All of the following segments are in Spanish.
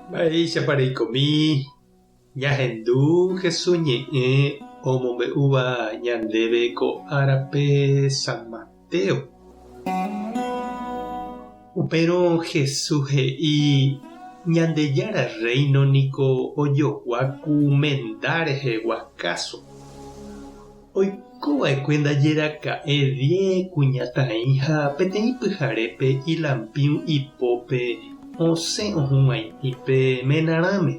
Mba'éicha reikomi ñahendu Jesús ñe'ẽ omombe'úva ñandéve ko árape San Mateo. Upérõ Jesús he'i ñandejára reino niko ojoguáku menda rehegua káso. Oikova'ekue ndajeraka'e 10 kuñatã'i ha peteĩ pyharépe ilampiũ ipópe osẽ ohũg̃uaitĩpe menarãme.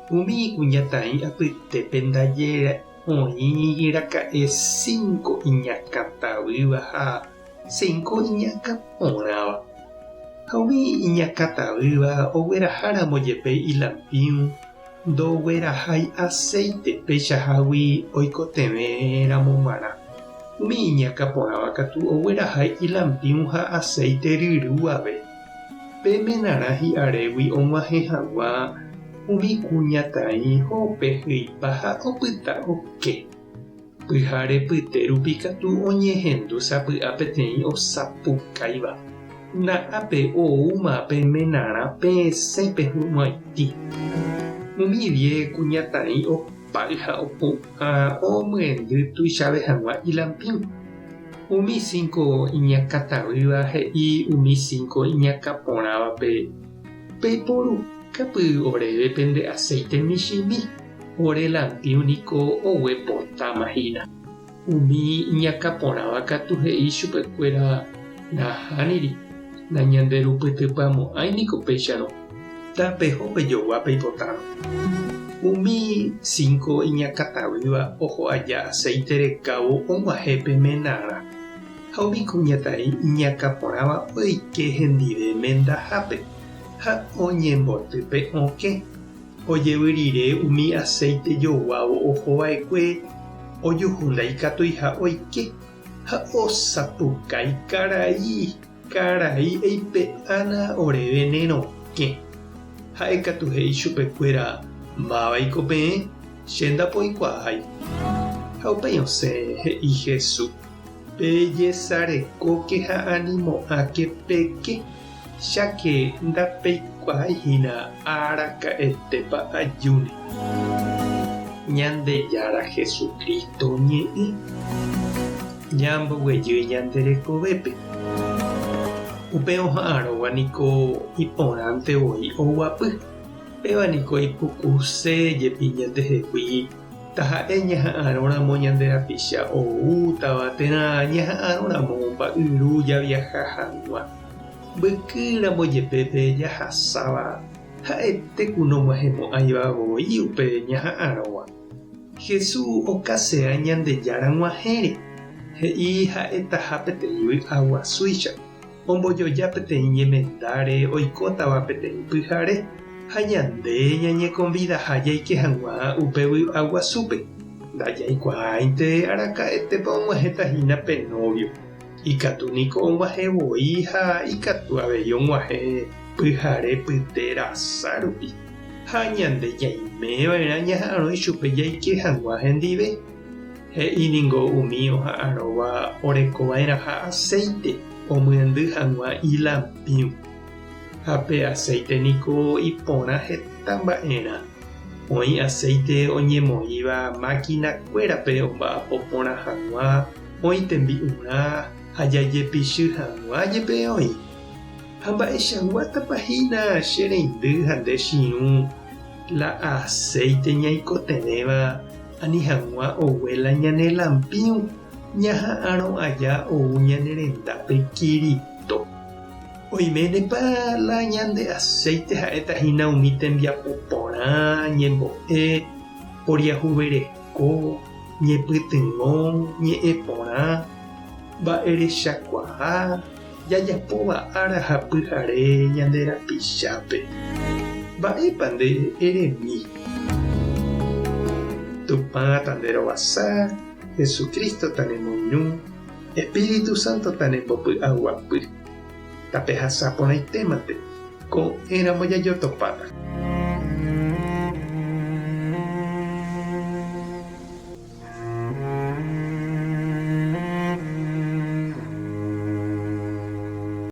Umi kuñatã'i apytépe ndaje oĩraka'e 5 iñakãtavýva ha 5 iñakãporãva. Ha umi iñakãtavýva oguerahára mojepe ilampiũ ndoguerahái aceite péichahágui oikotevẽramo g̃uarã. Umi iñakãporãva katu oguerahái ilampiũ ha aceite ryrũave. Pe menarã hi'arégui og̃uahẽ hag̃ua umi kuñatã'i hópe hýipa ha opyta oke. Pyhare pyte rupi katu oñehendu sapy'a peteĩ osapukáiva. Na'ápe oúma pe menarã pesẽpe hu'ãitĩ. Umi 10 kuñatã'i opáy ha opu'ã omyendy tuichave hag̃ua ilampiũ. Umi 5 iñakãtavýva he'i umi 5 iñakãporãvape peiporukapy orévepe nde aceite michĩmi. Ore lampiũ niko oguepotámahína. Umi iñakãporãva katu he'i chupekuéra nahániri nañanderupytypamo'ãi niko péicharõ. Tapeho pejogua peipotárõ. Umi 5 iñakãtavýva oho aja aceite recabo og̃uahẽpe menarã. Ha umi kuñatã'i iñakãporãva oike hendive mendahápe ha oñembotýpe okẽ. Ojevy umi aceite joguávo ohova'ekue ojuhu ndaikatúi ha oike ha osapukái karai eipe'ána oréve nerokẽ. Ha'ekatu he'i chupekuéra mavaiko peẽ che ndapoikuaái. Ha upéi osẽ he'i Jesús pejesarekóke ha animo'ãke péke cháke ndapeikuaáihína araka'etépa ajúne. Ñandejára Jesukristo ñe'ẽ ñamboguejy ñanderekovépe. Upe oha'ãróva niko iporãntevoi oguapy. Péva niko ipukuse jepi ñandehegui taha'e ñaha'ãrõramo ñanderapicha oútava térã ñaha'ãrõramo mba'yru javiaha hag̃ua. Mbykýramo jepépe jahasáva ha'etéku nog̃uahẽmo'ãiva voi upe ñaha'ãrõva. Jesús okasea ñandejára g̃uahẽre he'i ha'etaha peteĩ vy'aguasúicha. Ombojoja peteĩ ñemendáre oikótava peteĩ pyhare ha ñande ñañekonvidaha jaike hag̃ua upe vy'aguasúpe. Ndajaikuaáinte araka'etépa og̃uahẽtahína pe novio. Ikatu niko og̃uahẽvoi ha ikatu avei og̃uahẽ pyhare pyte rasa rupi. Ha ñande ñaimeva'erã ñaha'ãrõi chupe jaike hag̃ua hendive. He'íningo umi oha'ãróva orekova'erã ha aceite omyendy hag̃ua ilampiũ. Ha pe aceite niko iporã heta mba'erã. Oĩ aceite oñemoĩva máquinakuérape omba'apo porã hag̃ua, oĩ tembi'urã ha jajepichy hag̃ua jepe oĩ. Ha mba'echaguátapahína che reindy ha nde chiũ la aceite ñaikotevẽva ani hag̃ua oguéla ñane lampiũ ñaha'ãrõ aja ou ñane rendápe Kirito. Oiménepa la ñande aceite ha'etahína umi tembiapo porã ñembo'e oriahuvereko ñepytyvõ ñe'ẽ porã mba'erechakuaa jajapóva ára ha pyhare ñanderapichápe. Mba'épa nde eremi. Tupã tanderovasa, Jesucristo tanemoirũ, Espíritu Santo tanembopy'aguapy. Tapehasáporãitémante ko'ẽramo jajotopáta.